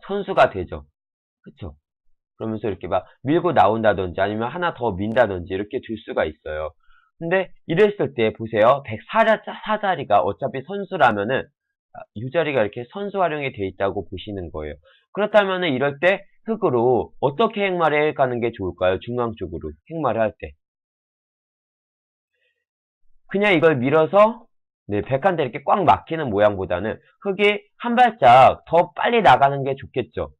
선수가 되죠. 그쵸? 그러면서 이렇게 막 밀고 나온다든지 아니면 하나 더 민다든지 이렇게 줄 수가 있어요. 근데 이랬을 때 보세요. 104자리가 어차피 선수라면은 U자리가 이렇게 선수 활용이 돼 있다고 보시는 거예요. 그렇다면은 이럴 때 흙으로 어떻게 행마를 가는 게 좋을까요? 중앙 쪽으로 행마를 할 때. 그냥 이걸 밀어서 네, 백한테 이렇게 꽉 막히는 모양보다는 흙이 한 발짝 더 빨리 나가는 게 좋겠죠.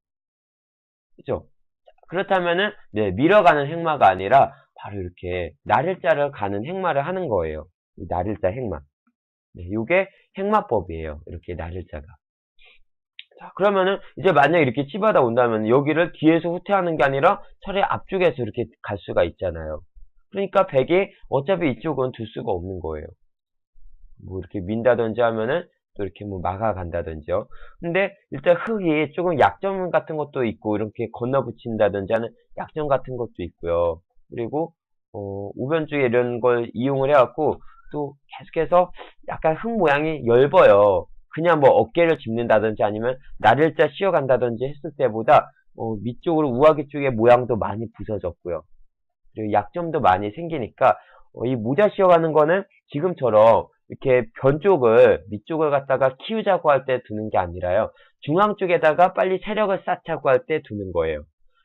그죠? 그렇다면은 네, 밀어가는 행마가 아니라 바로 이렇게 나를자를 가는 행마를 하는 거예요. 이 나를자 행마. 네, 요게 행마법이에요. 이렇게 나를자가. 자, 그러면은 이제 만약에 이렇게 치받아 온다면 여기를 뒤에서 후퇴하는 게 아니라 차라리 앞쪽에서 이렇게 갈 수가 있잖아요. 그러니까 백이 어차피 이쪽은 둘 수가 없는 거예요. 뭐 이렇게 민다든지 하면은 또 이렇게 뭐 막아간다든지요. 근데 일단 흙이 조금 약점 같은 것도 있고 이렇게 건너붙인다든지 하는 약점 같은 것도 있고요. 그리고 우변쪽에 이런 걸 이용을 해갖고 또 계속해서 약간 흙 모양이 엷어요. 그냥 뭐 어깨를 짚는다든지 아니면 나를자 씌어간다든지 했을 때보다 밑쪽으로 우아기 쪽의 모양도 많이 부서졌고요. 그리고 약점도 많이 생기니까 이 모자 씌어가는 거는 지금처럼 이렇게 변 쪽을 밑쪽을 갖다가 키우자고 할 때 두는 게 아니라요. 중앙 쪽에다가 빨리 세력을 쌓자고 할 때 두는 거예요.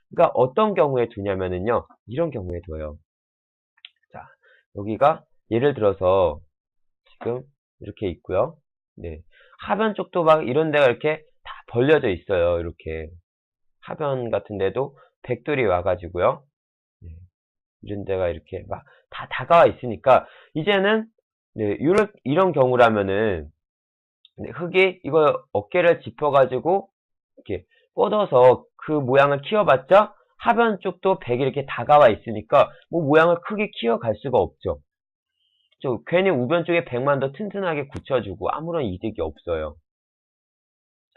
그러니까 어떤 경우에 두냐면은요. 이런 경우에 둬요. 자, 여기가 예를 들어서 지금 이렇게 있고요. 네. 하변 쪽도 막 이런 데가 이렇게 다 벌려져 있어요. 이렇게 하변 같은 데도 백돌이 와가지고요. 네. 이런 데가 이렇게 막 다 다가와 있으니까 이제는 네, 이런 경우라면은 네, 흙이 이거 어깨를 짚어가지고 이렇게 뻗어서 그 모양을 키워봤자 하변 쪽도 백이 이렇게 다가와 있으니까 뭐 모양을 크게 키워갈 수가 없죠. 괜히 우변 쪽에 백만 더 튼튼하게 굳혀주고 아무런 이득이 없어요.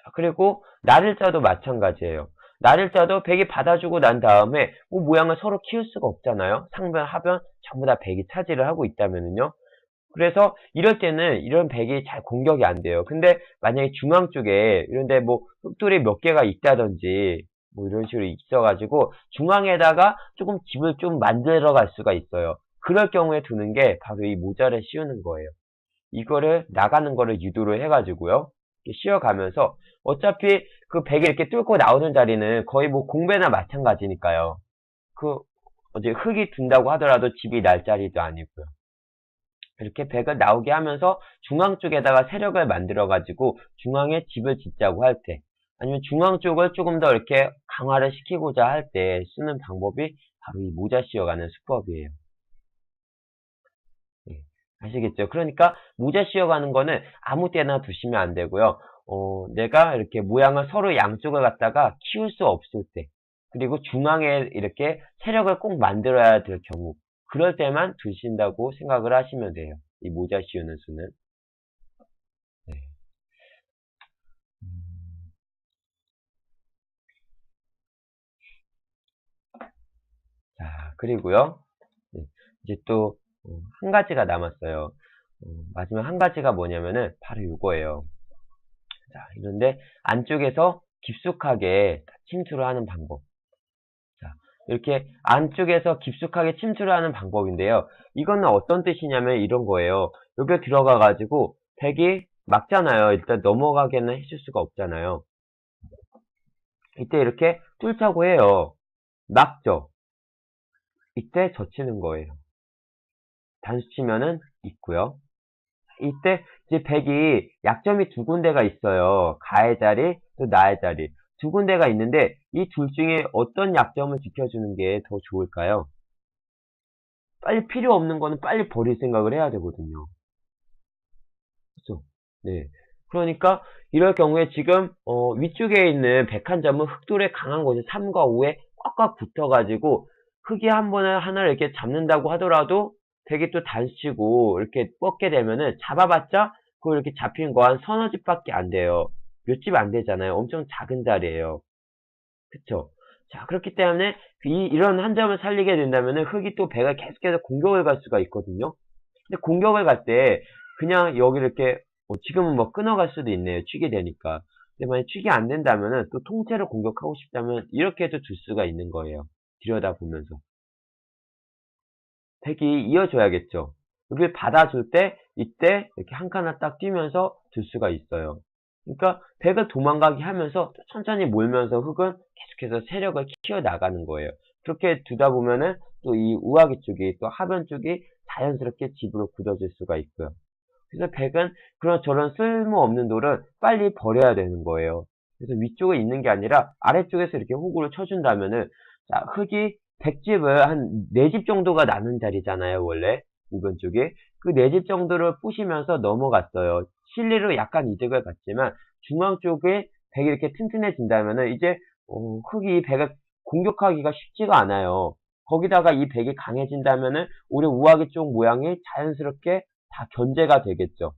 자, 그리고 나를자도 마찬가지예요. 나를자도 백이 받아주고 난 다음에 뭐 모양을 서로 키울 수가 없잖아요. 상변, 하변 전부 다 백이 차지를 하고 있다면은요. 그래서 이럴 때는 이런 백이 잘 공격이 안 돼요. 근데 만약에 중앙 쪽에 이런데 뭐 흙돌이 몇 개가 있다든지 뭐 이런 식으로 있어가지고 중앙에다가 조금 집을 좀 만들어 갈 수가 있어요. 그럴 경우에 두는 게 바로 이 모자를 씌우는 거예요. 이거를 나가는 거를 유도를 해가지고요. 씌워가면서 어차피 그 백이 이렇게 뚫고 나오는 자리는 거의 뭐 공배나 마찬가지니까요. 그 어제 흙이 둔다고 하더라도 집이 날 자리도 아니고요. 이렇게 백을 나오게 하면서 중앙 쪽에다가 세력을 만들어 가지고 중앙에 집을 짓자고 할 때 아니면 중앙 쪽을 조금 더 이렇게 강화를 시키고자 할 때 쓰는 방법이 바로 이 모자 씌어가는 수법이에요. 네, 아시겠죠? 그러니까 모자 씌어가는 거는 아무 때나 두시면 안 되고요. 내가 이렇게 모양을 서로 양쪽을 갖다가 키울 수 없을 때 그리고 중앙에 이렇게 세력을 꼭 만들어야 될 경우 그럴 때만 두신다고 생각을 하시면 돼요. 이 모자 씌우는 수는. 네. 자, 그리고요. 네, 이제 또 한 가지가 남았어요. 마지막 한 가지가 뭐냐면은 바로 이거예요. 자, 이런데 안쪽에서 깊숙하게 침투를 하는 방법. 자, 이렇게 안쪽에서 깊숙하게 침투를 하는 방법인데요. 이거는 어떤 뜻이냐면 이런 거예요. 여기 들어가가지고 백이 막잖아요. 일단 넘어가게는 해줄 수가 없잖아요. 이때 이렇게 뚫자고 해요. 막죠. 이때 젖히는 거예요. 단수 치면은 있고요. 이때 이제 백이 약점이 두 군데가 있어요. 가의 자리, 또 나의 자리. 두 군데가 있는데 이 둘 중에 어떤 약점을 지켜주는 게 더 좋을까요? 빨리 필요 없는 거는 빨리 버릴 생각을 해야 되거든요. 그렇죠? 네. 그러니까 이럴 경우에 지금 위쪽에 있는 백 한 점은 흙돌의 강한 곳이 3과 5에 꽉꽉 붙어가지고 흙이 한 번에 하나를 이렇게 잡는다고 하더라도 백이 또 단수치고 이렇게 뻗게 되면은 잡아봤자 그 이렇게 잡힌 거 한 서너 집밖에 안 돼요. 몇 집 안 되잖아요. 엄청 작은 자리예요. 그쵸? 자, 그렇기 때문에 이런 한 점을 살리게 된다면은 흙이 또 백을 계속해서 공격을 갈 수가 있거든요. 근데 공격을 갈 때 그냥 여기 이렇게 지금은 뭐 끊어갈 수도 있네요. 치게 되니까. 근데 만약 취기 안 된다면은 또 통째로 공격하고 싶다면 이렇게도 줄 수가 있는 거예요. 들여다보면서. 백이 이어줘야겠죠. 여기 받아줄 때 이때 이렇게 한 칸을 딱 뛰면서 줄 수가 있어요. 그러니까 백을 도망가게 하면서 천천히 몰면서 흑은 계속해서 세력을 키워나가는 거예요. 그렇게 두다 보면은 또 이 우아기 쪽이 또 하변 쪽이 자연스럽게 집으로 굳어질 수가 있고요. 그래서 백은 그런 저런 쓸모없는 돌을 빨리 버려야 되는 거예요. 그래서 위쪽에 있는 게 아니라 아래쪽에서 이렇게 호구를 쳐준다면은 자, 흙이 백집을 한 4집 정도가 나는 자리잖아요, 원래. 우변 쪽에. 그 4집 정도를 부시면서 넘어갔어요. 실리로 약간 이득을 받지만 중앙 쪽에 백이 이렇게 튼튼해진다면은 이제 흙이 백을 공격하기가 쉽지가 않아요. 거기다가 이 백이 강해진다면은 우리 우아기 쪽 모양이 자연스럽게 다 견제가 되겠죠.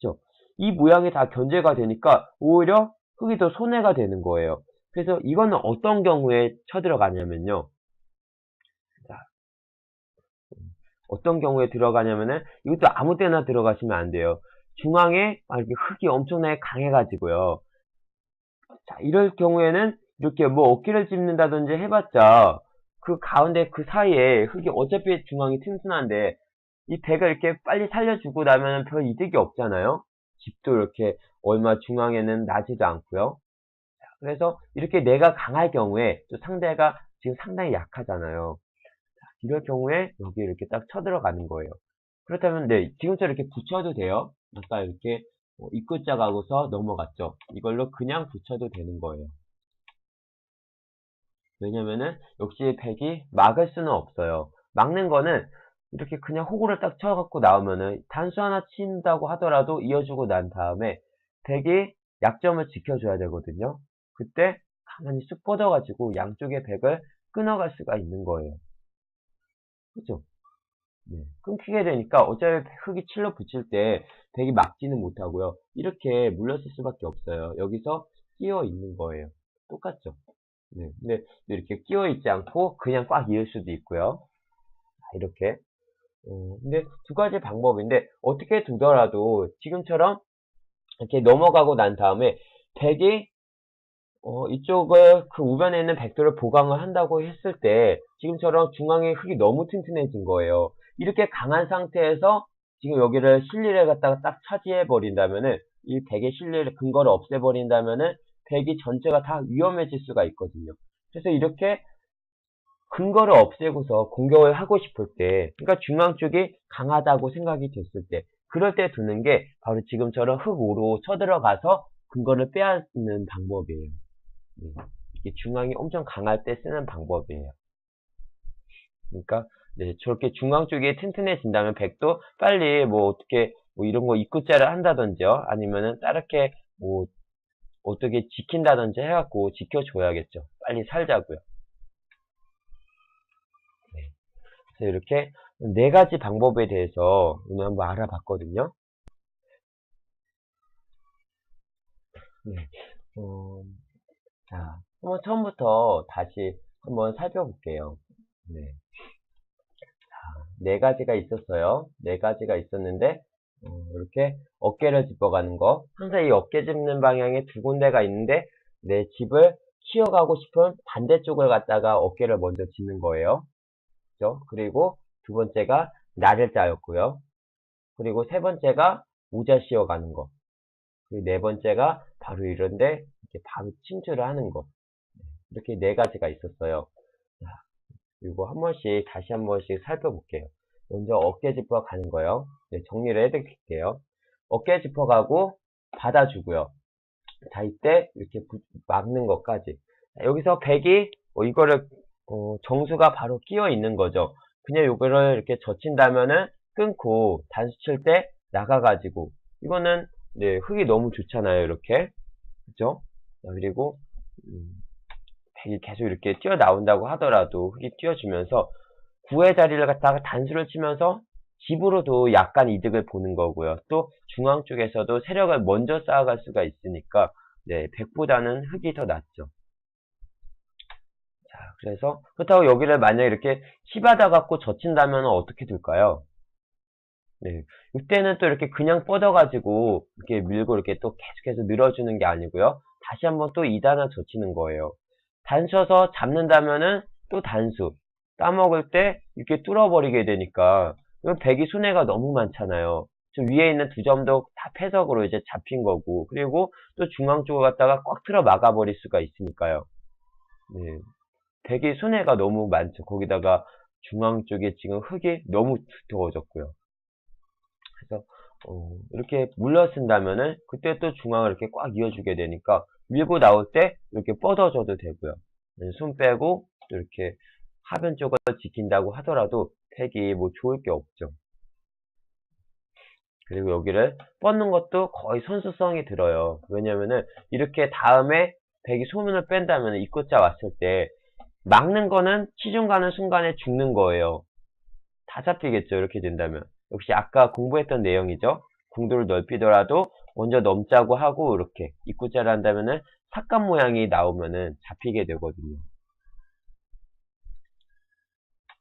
그렇죠? 이 모양이 다 견제가 되니까 오히려 흙이 더 손해가 되는 거예요. 그래서 이거는 어떤 경우에 쳐들어가냐면요. 자, 어떤 경우에 들어가냐면은 이것도 아무 때나 들어가시면 안 돼요. 중앙에 이렇게 흙이 엄청나게 강해가지고요. 자, 이럴 경우에는 이렇게 뭐 어깨를 짚는다든지 해봤자 그 가운데 그 사이에 흙이 어차피 중앙이 튼튼한데 이 백을 이렇게 빨리 살려주고 나면 별 이득이 없잖아요. 집도 이렇게 얼마 중앙에는 나지도 않고요. 그래서 이렇게 내가 강할 경우에 또 상대가 지금 상당히 약하잖아요. 이럴 경우에 여기 이렇게 딱 쳐들어가는 거예요. 그렇다면 네, 지금처럼 이렇게 붙여도 돼요. 아까 이렇게 입구자 가고서 넘어갔죠. 이걸로 그냥 붙여도 되는 거예요. 왜냐면은 역시 백이 막을 수는 없어요. 막는 거는 이렇게 그냥 호구를 딱 쳐갖고 나오면은 단수 하나 친다고 하더라도 이어주고 난 다음에 백이 약점을 지켜줘야 되거든요. 그때 가만히 쑥 뻗어가지고 양쪽의 백을 끊어갈 수가 있는 거예요. 그죠? 네. 끊기게 되니까 어차피 흙이 칠로 붙일 때 백이 막지는 못하고요. 이렇게 물렸을 수밖에 없어요. 여기서 끼어 있는 거예요. 똑같죠? 네. 근데 이렇게 끼어 있지 않고 그냥 꽉 이을 수도 있고요. 이렇게. 근데 두 가지 방법인데 어떻게 두더라도 지금처럼 이렇게 넘어가고 난 다음에 백이 이쪽을 그 우변에 있는 백도를 보강을 한다고 했을 때 지금처럼 중앙에 흙이 너무 튼튼해진 거예요. 이렇게 강한 상태에서 지금 여기를 실리를 갖다가 딱 차지해 버린다면은 이 백의 실리를 근거를 없애 버린다면은 백이 전체가 다 위험해질 수가 있거든요. 그래서 이렇게 근거를 없애고서 공격을 하고 싶을 때, 그러니까 중앙 쪽이 강하다고 생각이 됐을 때, 그럴 때 두는 게 바로 지금처럼 흙으로 쳐들어가서 근거를 빼앗는 방법이에요. 네. 이게 중앙이 엄청 강할 때 쓰는 방법이에요. 그러니까 네, 저렇게 중앙 쪽이 튼튼해진다면 백도 빨리 뭐 어떻게 뭐 이런 거 입구자를 한다든지요. 아니면은 다르게 뭐 어떻게 지킨다든지 해갖고 지켜줘야겠죠. 빨리 살자고요. 네. 그래서 이렇게 네 가지 방법에 대해서 오늘 한번 알아봤거든요. 네. 자, 한번 처음부터 다시 한번 살펴볼게요. 네. 네 가지가 있었어요. 네 가지가 있었는데, 이렇게 어깨를 짚어가는 거. 항상 이 어깨 짚는 방향에 두 군데가 있는데, 내 집을 키워가고 싶은 반대쪽을 갖다가 어깨를 먼저 짚는 거예요. 그죠? 그리고 두 번째가 나를 짜였고요. 그리고 세 번째가 우자 씌워가는 거. 그리고 네 번째가 바로 이런데, 이렇게 바로 침투를 하는 거. 이렇게 네 가지가 있었어요. 그리고 한 번씩 다시 한 번씩 살펴볼게요. 먼저 어깨 짚어 가는 거요. 네, 정리를 해드릴게요. 어깨 짚어 가고 받아주고요. 자, 이때 이렇게 막는 것까지. 자, 여기서 백이 이거를 정수가 바로 끼어 있는 거죠. 그냥 이거를 이렇게 젖힌다면은 끊고 단수 칠 때 나가가지고 이거는 네, 흙이 너무 좋잖아요. 이렇게 그죠? 그리고 백이 계속 이렇게 뛰어나온다고 하더라도 흙이 뛰어주면서 구의 자리를 갖다가 단수를 치면서 집으로도 약간 이득을 보는 거고요. 또 중앙 쪽에서도 세력을 먼저 쌓아갈 수가 있으니까 네, 백보다는 흙이 더 낫죠. 자, 그래서 그렇다고 여기를 만약에 이렇게 치받아 갖고 젖힌다면 어떻게 될까요? 네. 이때는 또 이렇게 그냥 뻗어가지고 이렇게 밀고 이렇게 또 계속해서 늘어주는 게 아니고요. 다시 한번 또 2단을 젖히는 거예요. 단수어서 잡는다면은 또 단수. 따먹을 때 이렇게 뚫어버리게 되니까 이건 배기 순회가 너무 많잖아요. 저 위에 있는 두 점도 다 패석으로 이제 잡힌 거고, 그리고 또 중앙 쪽을 갖다가 꽉 틀어 막아버릴 수가 있으니까요. 네. 배기 순회가 너무 많죠. 거기다가 중앙 쪽에 지금 흙이 너무 두터워졌고요. 그래서 이렇게 물러쓴다면은 그때 또 중앙을 이렇게 꽉 이어주게 되니까 밀고 나올 때 이렇게 뻗어줘도 되고요. 손 빼고 또 이렇게 하변 쪽을 지킨다고 하더라도 팩이 뭐 좋을 게 없죠. 그리고 여기를 뻗는 것도 거의 선수성이 들어요. 왜냐면은 이렇게 다음에 백이 소문을 뺀다면 입구자 왔을 때 막는 거는 치중 가는 순간에 죽는 거예요. 다 잡히겠죠. 이렇게 된다면. 역시 아까 공부했던 내용이죠. 궁도를 넓히더라도 먼저 넘자고 하고 이렇게 입구자를 한다면은 삭감 모양이 나오면은 잡히게 되거든요.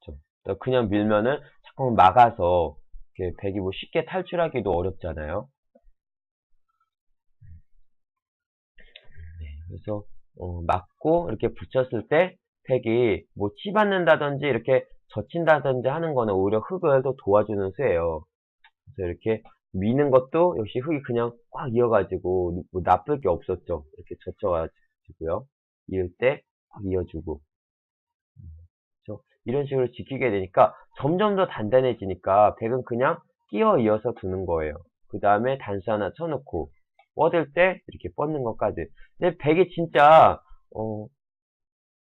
그렇죠? 그냥 밀면은 자꾸 막아서 이렇게 백이 뭐 쉽게 탈출하기도 어렵잖아요. 네, 그래서 막고 이렇게 붙였을 때 백이 뭐 치받는다든지 이렇게 젖힌다든지 하는 거는 오히려 흙을 더 도와주는 수예요. 그래서 이렇게 미는 것도 역시 흙이 그냥 꽉 이어가지고 뭐 나쁠 게 없었죠. 이렇게 젖혀가지고요. 이을 때 꽉 이어주고. 그렇죠? 이런 식으로 지키게 되니까 점점 더 단단해지니까 백은 그냥 끼어 이어서 두는 거예요. 그 다음에 단수 하나 쳐놓고 뻗을 때 이렇게 뻗는 것까지. 근데 백이 진짜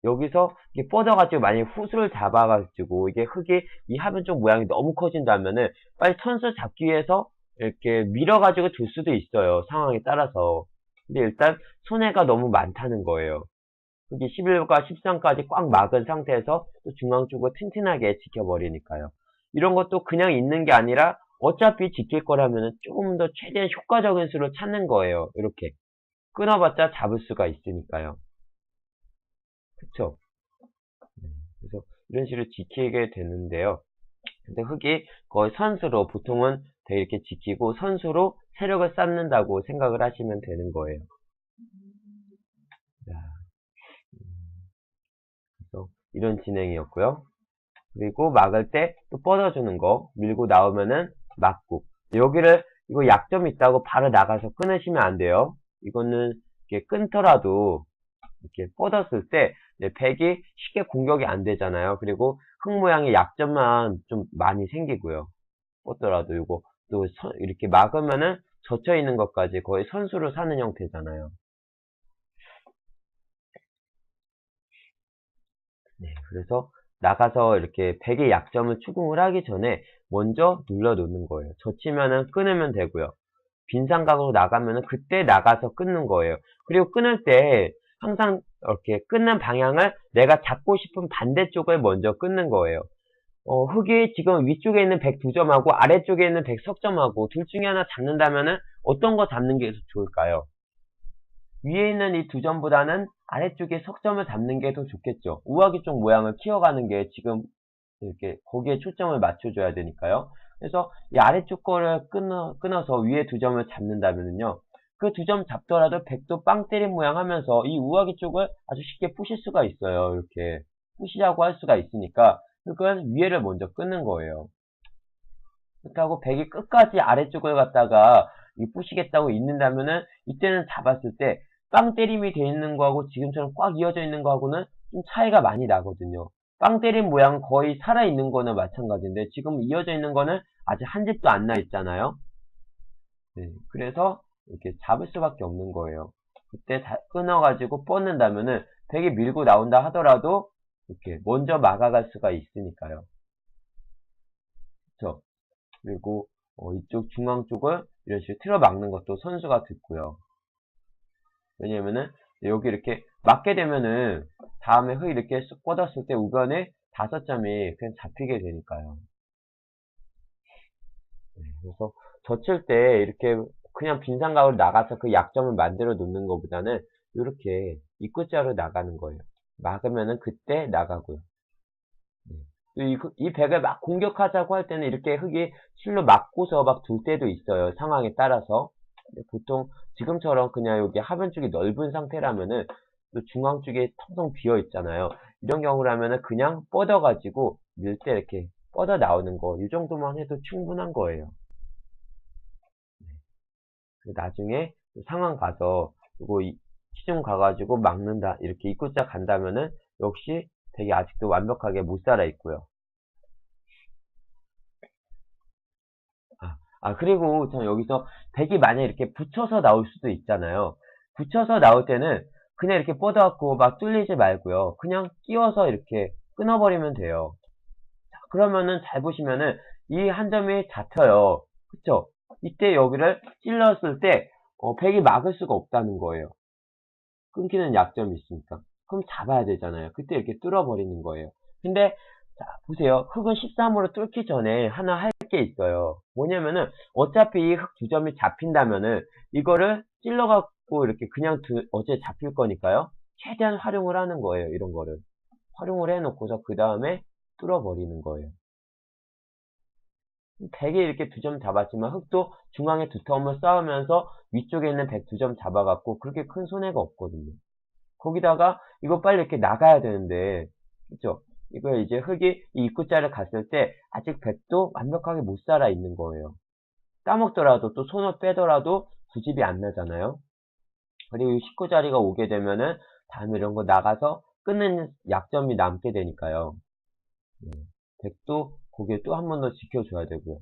여기서 이게 뻗어가지고 만약에 후수를 잡아가지고 이게 흙이 이 하변 쪽 모양이 너무 커진다면은 빨리 선수 잡기 위해서 이렇게 밀어가지고 둘 수도 있어요. 상황에 따라서. 근데 일단 손해가 너무 많다는 거예요. 흙이 11과 13까지 꽉 막은 상태에서 또 중앙 쪽을 튼튼하게 지켜버리니까요. 이런 것도 그냥 있는 게 아니라 어차피 지킬 거라면 조금 더 최대한 효과적인 수를 찾는 거예요. 이렇게. 끊어봤자 잡을 수가 있으니까요. 그쵸? 그래서 이런 식으로 지키게 되는데요. 근데 흙이 거의 선수로 보통은 되게 이렇게 지키고 선수로 세력을 쌓는다고 생각을 하시면 되는 거예요. 자, 그래서 이런 진행이었고요. 그리고 막을 때 또 뻗어주는 거 밀고 나오면은 막고 여기를 이거 약점이 있다고 바로 나가서 끊으시면 안 돼요. 이거는 이렇게 끊더라도 이렇게 뻗었을 때 백이 쉽게 공격이 안 되잖아요. 그리고 흙 모양의 약점만 좀 많이 생기고요. 뻗더라도 이거 또 이렇게 막으면은 젖혀 있는 것까지 거의 선수로 사는 형태잖아요. 네, 그래서 나가서 이렇게 백의 약점을 추궁을 하기 전에 먼저 눌러 놓는 거예요. 젖히면은 끊으면 되고요. 빈 삼각으로 나가면은 그때 나가서 끊는 거예요. 그리고 끊을 때 항상 이렇게 끊는 방향을 내가 잡고 싶은 반대쪽을 먼저 끊는 거예요. 흙이 지금 위쪽에 있는 102점하고 아래쪽에 있는 100석점하고 둘 중에 하나 잡는다면은 어떤 거 잡는 게 좋을까요? 위에 있는 이 두 점보다는 아래쪽에 석점을 잡는 게 더 좋겠죠. 우아기 쪽 모양을 키워가는 게 지금 이렇게 거기에 초점을 맞춰줘야 되니까요. 그래서 이 아래쪽 거를 끊어서 위에 두 점을 잡는다면요. 그 두 점 잡더라도 백도 빵 때린 모양 하면서 이 우아기 쪽을 아주 쉽게 부실 수가 있어요. 이렇게 부시자고 할 수가 있으니까 그건 위에를 먼저 끊는 거예요. 그렇다고 백이 끝까지 아래쪽을 갖다가 부시겠다고 있는다면은 이때는 잡았을 때 빵 때림이 돼 있는 거하고 지금처럼 꽉 이어져 있는 거하고는 좀 차이가 많이 나거든요. 빵 때린 모양은 거의 살아있는 거나 마찬가지인데 지금 이어져 있는 거는 아직 한 집도 안 나 있잖아요. 네, 그래서 이렇게 잡을 수밖에 없는 거예요. 그때 다 끊어가지고 뻗는다면은 백이 밀고 나온다 하더라도 이렇게 먼저 막아갈 수가 있으니까요. 그렇죠? 그리고 이쪽 중앙 쪽을 이런 식으로 틀어 막는 것도 선수가 듣고요. 왜냐면은 여기 이렇게 막게 되면은 다음에 흙 이렇게 쑥 뻗었을 때 우변에 5점이 그냥 잡히게 되니까요. 그래서 젖힐 때 이렇게 그냥 빈 삼각으로 나가서 그 약점을 만들어 놓는 것보다는 이렇게 입구자로 나가는 거예요. 막으면은 그때 나가고요. 또 이 백을 막 공격하자고 할 때는 이렇게 흙이 실로 막고서 막 둘 때도 있어요. 상황에 따라서. 근데 보통 지금처럼 그냥 여기 하변 쪽이 넓은 상태라면은 또 중앙 쪽에 텅텅 비어 있잖아요. 이런 경우라면은 그냥 뻗어가지고 밀 때 이렇게 뻗어 나오는 거, 이 정도만 해도 충분한 거예요. 나중에 상황 가서 이거 시중 가가지고 막는다 이렇게 입구자 간다면은 역시 되게 아직도 완벽하게 못 살아 있고요. 그리고 저 여기서 백이 만약에 이렇게 붙여서 나올 수도 있잖아요. 붙여서 나올 때는 그냥 이렇게 뻗어갖고 막 뚫리지 말고요. 그냥 끼워서 이렇게 끊어버리면 돼요. 그러면은 잘 보시면은 이 한 점이 잡혀요. 그쵸? 이때 여기를 찔렀을 때 백이 막을 수가 없다는 거예요. 끊기는 약점이 있으니까. 그럼 잡아야 되잖아요. 그때 이렇게 뚫어버리는 거예요. 근데 자 보세요. 흙은 13으로 뚫기 전에 하나 할 게 있어요. 뭐냐면은 어차피 이 흙 두 점이 잡힌다면은 이거를 찔러갖고 이렇게 그냥 어제 잡힐 거니까요. 최대한 활용을 하는 거예요. 이런 거를. 활용을 해놓고서 그 다음에 뚫어버리는 거예요. 백에 이렇게 두 점 잡았지만 흙도 중앙에 두텀을 쌓으면서 위쪽에 있는 백 두 점 잡아갖고 그렇게 큰 손해가 없거든요. 거기다가 이거 빨리 이렇게 나가야 되는데 그쵸? 이거 이제 흙이 이 입구자를 갔을 때 아직 백도 완벽하게 못 살아 있는 거예요. 따먹더라도 또 손을 빼더라도 구집이 안 나잖아요. 그리고 이 19자리가 오게 되면은 다음에 이런 거 나가서 끊는 약점이 남게 되니까요. 백도 거기에 또 한 번 더 지켜줘야 되고요.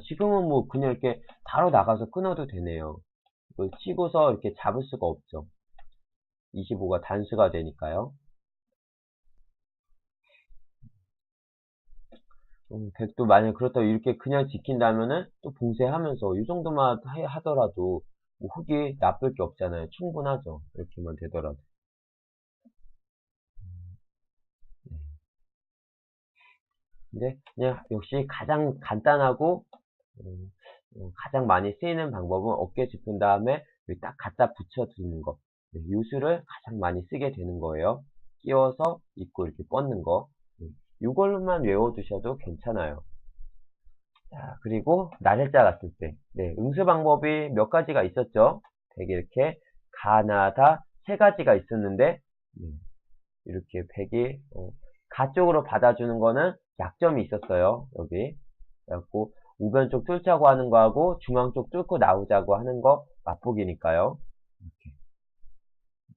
지금은 뭐 그냥 이렇게 바로 나가서 끊어도 되네요. 이거 치고서 이렇게 잡을 수가 없죠. 25가 단수가 되니까요. 백도 만약 그렇다고 이렇게 그냥 지킨다면은 또 봉쇄하면서 이 정도만 하더라도 뭐 흙이 나쁠 게 없잖아요. 충분하죠. 이렇게만 되더라도. 근데 그냥 역시 가장 간단하고 가장 많이 쓰이는 방법은 어깨 짚은 다음에 여기 딱 갖다 붙여주는 거. 요수를 가장 많이 쓰게 되는 거예요. 끼워서 입고 이렇게 뻗는 거. 이걸로만 외워두셔도 괜찮아요. 자, 그리고 나절자 갔을 때, 응수 방법이 몇 가지가 있었죠? 되게 이렇게 가나다 세 가지가 있었는데, 이렇게 백이 가 쪽으로 받아주는 거는 약점이 있었어요. 여기. 그래갖고 우변 쪽 뚫자고 하는 거하고 중앙 쪽 뚫고 나오자고 하는 거 맛보기니까요. 이렇게.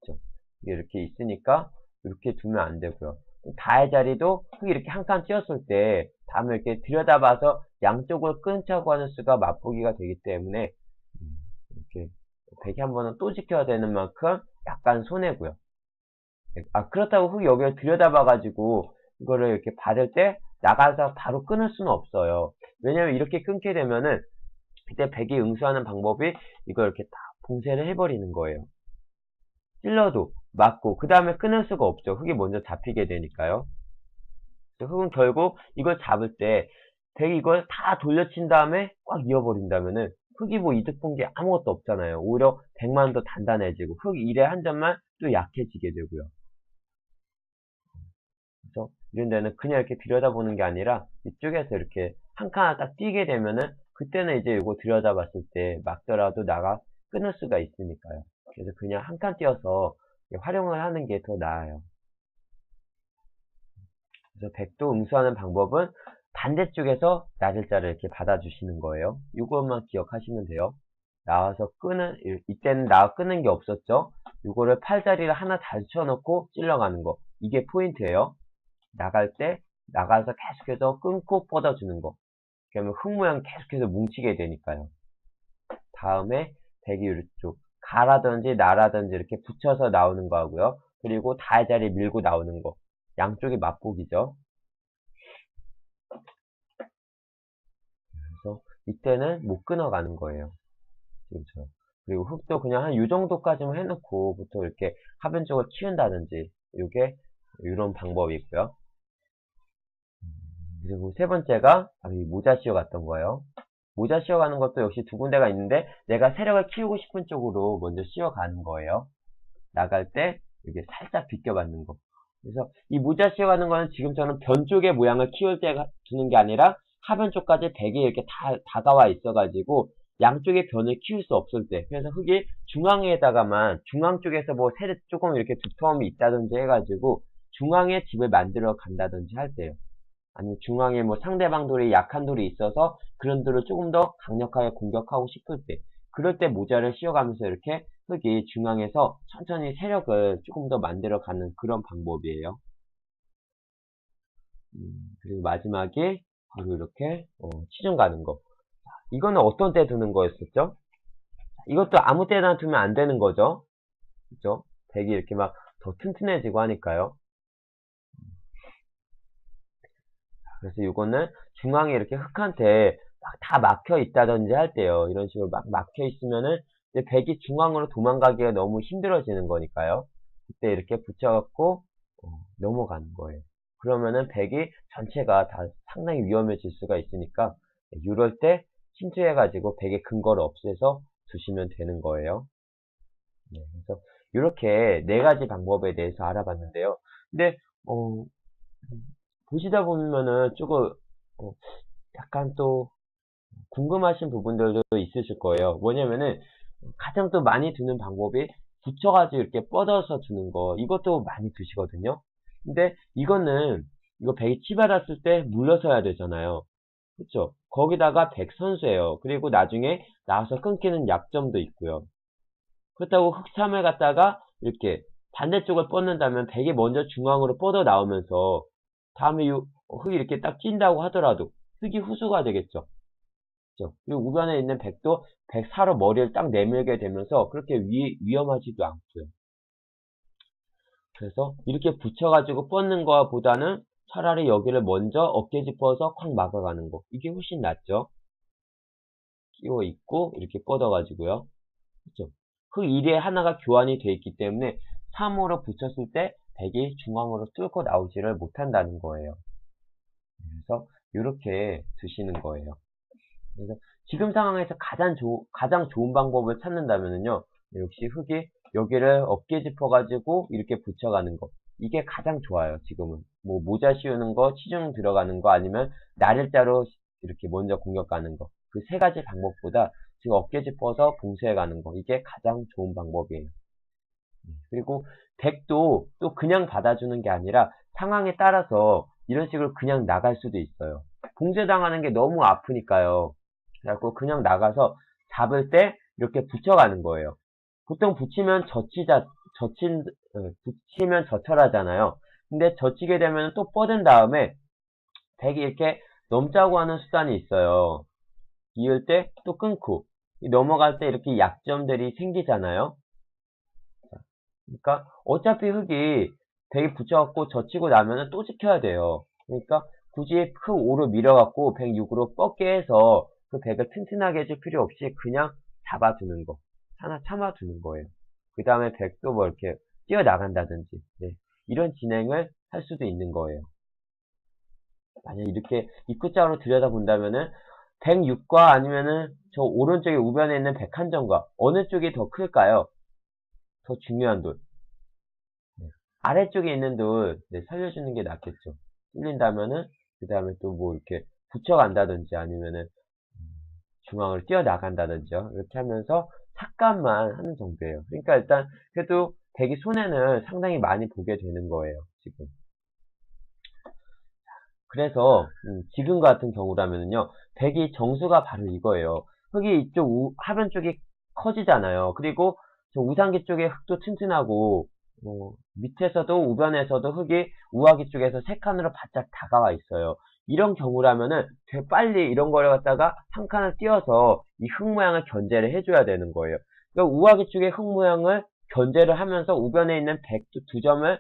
그렇죠? 이렇게 있으니까 이렇게 두면 안 되고요. 다의 자리도 흙이 이렇게 한 칸 찧었을 때 다음에 이렇게 들여다봐서 양쪽을 끊자고 하는 수가 맛보기가 되기 때문에 이렇게 백이 한 번은 또 지켜야 되는 만큼 약간 손해고요. 그렇다고 흙이 여기를 들여다봐가지고 이거를 이렇게 받을 때 나가서 바로 끊을 수는 없어요. 왜냐면 이렇게 끊게 되면은 그때 백이 응수하는 방법이 이걸 이렇게 다 봉쇄를 해버리는 거예요. 찔러도 맞고 그 다음에 끊을 수가 없죠. 흙이 먼저 잡히게 되니까요. 흙은 결국 이걸 잡을 때 백이 이걸 다 돌려친 다음에 꽉 이어버린다면은 흙이 뭐 이득 본 게 아무것도 없잖아요. 오히려 백만 더 단단해지고 흙 일의 한 점만 또 약해지게 되고요. 그래서 이런 데는 그냥 이렇게 들여다보는 게 아니라 이쪽에서 이렇게 한 칸 딱 띄게 되면은 그때는 이제 이거 들여다봤을 때 막더라도 나가 끊을 수가 있으니까요. 그래서 그냥 한 칸 띄어서 활용을 하는 게 더 나아요. 그래서 백도 응수하는 방법은 반대쪽에서 나절자를 이렇게 받아주시는 거예요. 이것만 기억하시면 돼요. 나와서 이때는 나와 끄는 게 없었죠. 이거를 팔다리를 하나 닫혀놓고 찔러가는 거. 이게 포인트예요. 나갈 때 나가서 계속해서 끊고 뻗어주는 거. 그러면 흙 모양 계속해서 뭉치게 되니까요. 다음에 백이 이쪽 가라든지 나라든지 이렇게 붙여서 나오는 거 하고요. 그리고 다의 자리 밀고 나오는 거. 양쪽이 맛보기죠. 그래서 이때는 못 끊어가는 거예요. 지금처럼. 그리고 흙도 그냥 한 이 정도까지만 해놓고 보통 이렇게 하변 쪽을 키운다든지 이게 이런 방법이고요. 그리고 세 번째가 바로 이 모자 씌워갔던 거예요. 모자 씌워가는 것도 역시 두 군데가 있는데 내가 세력을 키우고 싶은 쪽으로 먼저 씌워가는 거예요. 나갈 때 이렇게 살짝 비껴받는 거. 그래서 이 모자 씌워가는 거는 지금처럼 변 쪽의 모양을 키울 때 두는 게 아니라 하변 쪽까지 백이 이렇게 다 다가와 있어가지고 양쪽의 변을 키울 수 없을 때, 그래서 흙이 중앙에다가만, 중앙 쪽에서 뭐 세대 조금 이렇게 두터움이 있다든지 해가지고 중앙에 집을 만들어 간다든지 할 때요. 아니면 중앙에 뭐 상대방 돌이 약한 돌이 있어서 그런 돌을 조금 더 강력하게 공격하고 싶을 때, 그럴 때 모자를 씌워가면서 이렇게 흙이 중앙에서 천천히 세력을 조금 더 만들어가는 그런 방법이에요. 그리고 마지막에 바로 이렇게 치중 가는 거. 이거는 어떤 때 두는 거였었죠? 이것도 아무 때나 두면 안 되는 거죠. 그죠? 백이 이렇게 막 더 튼튼해지고 하니까요. 그래서 이거는 중앙에 이렇게 흙한테 막 다 막혀 있다든지 할 때요. 이런 식으로 막 막혀 있으면은 이제 백이 중앙으로 도망가기가 너무 힘들어지는 거니까요. 그때 이렇게 붙여갖고 넘어가는 거예요. 그러면은 백이 전체가 다 상당히 위험해질 수가 있으니까 이럴 때 침투해가지고 백의 근거를 없애서 두시면 되는 거예요. 네, 그래서 이렇게 네 가지 방법에 대해서 알아봤는데요. 근데 보시다 보면은 조금 약간 또 궁금하신 부분들도 있으실 거예요. 뭐냐면은 가장 또 많이 두는 방법이 붙여가지고 이렇게 뻗어서 두는 거, 이것도 많이 두시거든요. 근데 이거는 이거 백이 치받았을 때 물러서야 되잖아요. 그쵸? 거기다가 백 선수예요. 그리고 나중에 나와서 끊기는 약점도 있고요. 그렇다고 흑삼을 갖다가 이렇게 반대쪽을 뻗는다면 백이 먼저 중앙으로 뻗어 나오면서 다음에 흙이 이렇게 딱 찐다고 하더라도 흙이 후수가 되겠죠. 그렇죠? 그리고 우변에 있는 백도 백사로 머리를 딱 내밀게 되면서 그렇게 위험하지도 않고요. 그래서 이렇게 붙여가지고 뻗는 거보다는 차라리 여기를 먼저 어깨 짚어서 콱 막아가는 거. 이게 훨씬 낫죠. 끼워 있고 이렇게 뻗어가지고요. 그렇죠? 그 1에 하나가 교환이 되어 있기 때문에 3으로 붙였을 때 백이 중앙으로 뚫고 나오지를 못한다는 거예요. 그래서 이렇게 두시는 거예요. 그래서 지금 상황에서 가장 좋은 방법을 찾는다면요. 역시 흙이 여기를 어깨 짚어가지고 이렇게 붙여가는 거. 이게 가장 좋아요, 지금은. 뭐, 모자 씌우는 거, 치중 들어가는 거, 아니면 나를자로 이렇게 먼저 공격 가는 거. 그 세 가지 방법보다 지금 어깨 짚어서 봉쇄해 가는 거. 이게 가장 좋은 방법이에요. 그리고 백도 또 그냥 받아주는 게 아니라 상황에 따라서 이런 식으로 그냥 나갈 수도 있어요. 봉쇄당하는 게 너무 아프니까요. 그래갖고 그냥 나가서 잡을 때 이렇게 붙여가는 거예요. 보통 붙이면 젖혀라잖아요. 근데 젖히게 되면 또 뻗은 다음에 백이 이렇게 넘자고 하는 수단이 있어요. 이을 때 또 끊고 넘어갈 때 이렇게 약점들이 생기잖아요. 그러니까 어차피 흙이 백이 붙여갖고 젖히고 나면은 또 지켜야 돼요. 그러니까 굳이 흙 5로 밀어갖고 106으로 뻗게 해서 그 백을 튼튼하게 해줄 필요 없이 그냥 잡아두는 거. 하나 참아두는 거예요. 그 다음에 백도 뭐 이렇게 뛰어나간다든지, 네. 이런 진행을 할 수도 있는 거예요. 만약 이렇게 입구자로 들여다본다면은 106과 아니면은 저 오른쪽에 우변에 있는 101점과 어느 쪽이 더 클까요? 더 중요한 돌. 네. 아래쪽에 있는 돌, 네, 살려주는 게 낫겠죠. 뚫린다면은, 그 다음에 또 뭐 이렇게 붙여간다든지 아니면은 중앙을 뛰어나간다든지요. 이렇게 하면서 삭감만 하는 정도예요. 그러니까 일단 그래도 백이 손해는 상당히 많이 보게 되는 거예요. 지금. 그래서 지금 같은 경우라면요. 백이 정수가 바로 이거예요. 흙이 이쪽 하변 쪽이 커지잖아요. 그리고 저 우상기 쪽에 흙도 튼튼하고 밑에서도 우변에서도 흙이 우하기 쪽에서 세 칸으로 바짝 다가와 있어요. 이런 경우라면은 되게 빨리 이런 거를 갖다가 한 칸을 띄어서 이 흙 모양을 견제를 해줘야 되는 거예요. 그러니까 우하기 쪽의 흙 모양을 견제를 하면서 우변에 있는 백 두 점을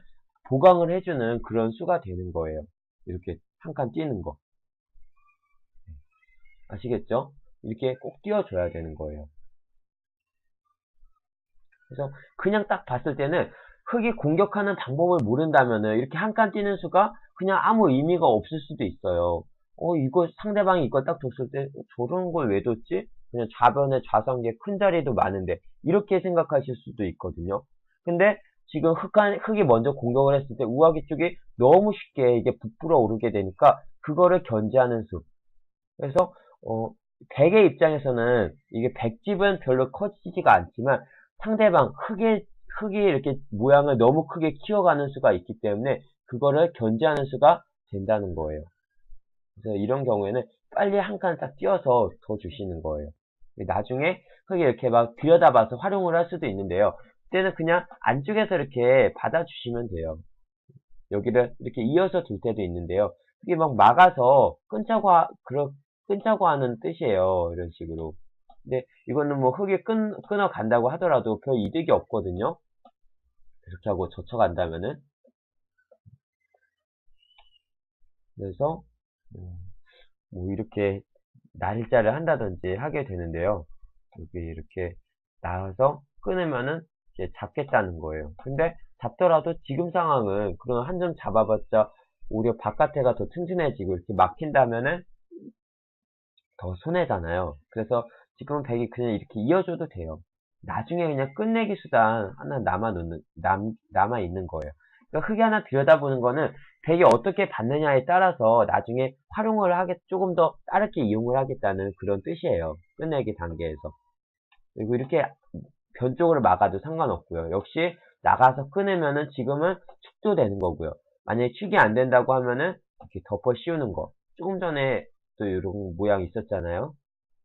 보강을 해주는 그런 수가 되는 거예요. 이렇게 한 칸 띄는 거. 아시겠죠? 이렇게 꼭 띄워줘야 되는 거예요. 그래서 그냥 딱 봤을 때는 흙이 공격하는 방법을 모른다면은 이렇게 한 칸 띄는 수가 그냥 아무 의미가 없을 수도 있어요. 이거 상대방이 이걸 딱 뒀을 때 저런 걸 왜 뒀지? 그냥 좌변에 좌상계 큰 자리도 많은데 이렇게 생각하실 수도 있거든요. 근데 지금 흙이 먼저 공격을 했을 때 우아기 쪽이 너무 쉽게 이게 부풀어 오르게 되니까 그거를 견제하는 수. 그래서 백의 입장에서는 이게 백집은 별로 커지지가 않지만 상대방 흙이 이렇게 모양을 너무 크게 키워가는 수가 있기 때문에 그거를 견제하는 수가 된다는 거예요. 그래서 이런 경우에는 빨리 한 칸 딱 띄어서 더 주시는 거예요. 나중에 흙이 이렇게 막 들여다봐서 활용을 할 수도 있는데요. 그때는 그냥 안쪽에서 이렇게 받아주시면 돼요. 여기를 이렇게 이어서 둘 때도 있는데요. 흙이 막 막아서 끊자고 하는 뜻이에요. 이런 식으로. 근데 이거는 뭐 흙이 끊어 간다고 하더라도 별 이득이 없거든요. 그렇게 하고 젖혀간다면은. 그래서 뭐 이렇게 날짜를 한다든지 하게 되는데요. 여기 이렇게 나와서 끊으면은 이제 잡겠다는 거예요. 근데 잡더라도 지금 상황은 그런 한 점 잡아봤자 오히려 바깥에가 더 튼튼해지고 이렇게 막힌다면은 더 손해잖아요. 그래서 지금은 백이 그냥 이렇게 이어줘도 돼요. 나중에 그냥 끝내기 수단 하나 남아 있는 거예요. 그러니까 흙이 하나 들여다보는 거는 백이 어떻게 받느냐에 따라서 나중에 활용을 조금 더 다르게 이용을 하겠다는 그런 뜻이에요. 끝내기 단계에서. 그리고 이렇게 변쪽으로 막아도 상관없고요. 역시 나가서 끊으면은 지금은 축도 되는 거고요. 만약에 축이 안 된다고 하면은 이렇게 덮어 씌우는 거. 조금 전에 또 이런 모양 있었잖아요.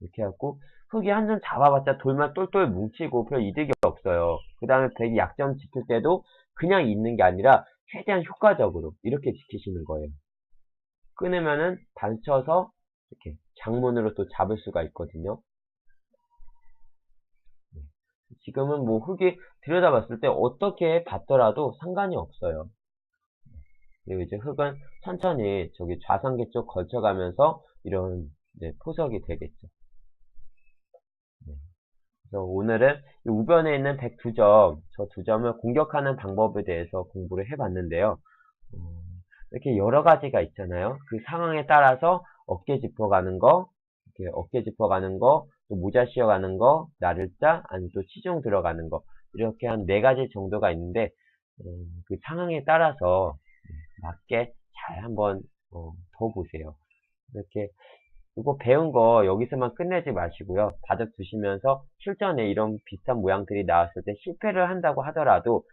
이렇게 해갖고 흙이 한 점 잡아봤자 돌만 똘똘 뭉치고 별 이득이 없어요. 그 다음에 백이 약점 지킬 때도 그냥 있는 게 아니라 최대한 효과적으로 이렇게 지키시는 거예요. 끊으면은 단쳐서 이렇게 장문으로 또 잡을 수가 있거든요. 지금은 뭐 흙이 들여다봤을 때 어떻게 봤더라도 상관이 없어요. 그리고 이제 흙은 천천히 저기 좌상계 쪽 걸쳐가면서 이런 포석이 되겠죠. 그래서 오늘은 이 우변에 있는 102점, 저 두 점을 공격하는 방법에 대해서 공부를 해봤는데요. 이렇게 여러 가지가 있잖아요. 그 상황에 따라서 어깨 짚어가는 거, 이렇게 어깨 짚어가는 거, 또 모자 씌어가는 거, 나를자, 아니면 또 치중 들어가는 거, 이렇게 한 4가지 정도가 있는데, 그 상황에 따라서 맞게 잘 한번 더 보세요. 이렇게 이거 배운 거 여기서만 끝내지 마시고요. 다져 두시면서 실전에 이런 비슷한 모양들이 나왔을 때 실패를 한다고 하더라도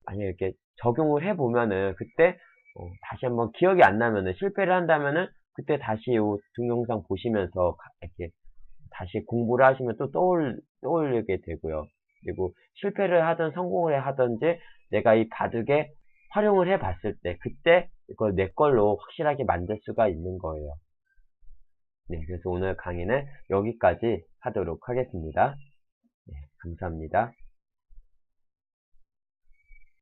만약에 이렇게 적용을 해보면은 그때 다시 한번 기억이 안 나면은 실패를 한다면은 그때 다시 이 동영상 보시면서 이렇게 다시 공부를 하시면 또 떠올리게 되고요. 그리고 실패를 하든 성공을 하든지 내가 이 바둑에 활용을 해 봤을 때 그때 이걸 내 걸로 확실하게 만들 수가 있는 거예요. 네, 그래서 오늘 강의는 여기까지 하도록 하겠습니다. 네, 감사합니다.